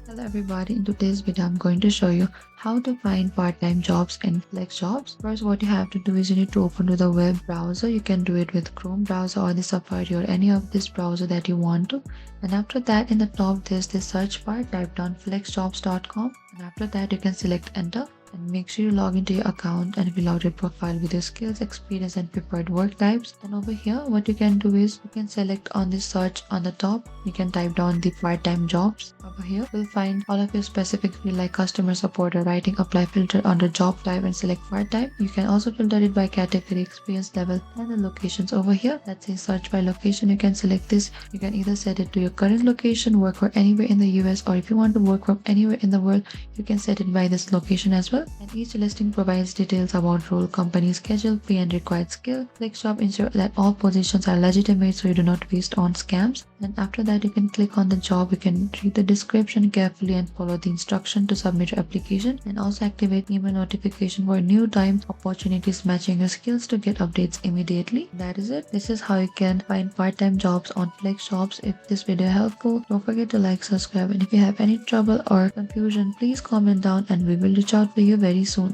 Hello everybody, in today's video I'm going to show you how to find part-time jobs in Flexjobs. First, what you have to do is you need to open to the web browser. You can do it with Chrome browser or the Safari or any of this browser that you want to. And after that, in the top there's this search bar, type down flexjobs.com, and after that you can select enter. And make sure you log into your account and fill out your profile with your skills, experience and preferred work types. And over here what you can do is you can select on this search on the top. You can type down the part-time jobs. Over here you'll find all of your specific field like customer support or writing. Apply filter under job type and select part-time. You can also filter it by category, experience level and the locations. Over here let's say search by location, you can select this. You can either set it to your current location, work for anywhere in the US, or if you want to work from anywhere in the world, you can set it by this location as well. And each listing provides details about role, company schedule, pay and required skill. Flexjob ensure that all positions are legitimate so you do not waste on scams. And after that you can click on the job. You can read the description carefully and follow the instruction to submit your application, and also activate email notification for new time opportunities matching your skills to get updates immediately. That is it. This is how you can find part-time jobs on Flexjobs. If this video helpful, don't forget to like, subscribe, and if you have any trouble or confusion, please comment down and we will reach out to you very soon.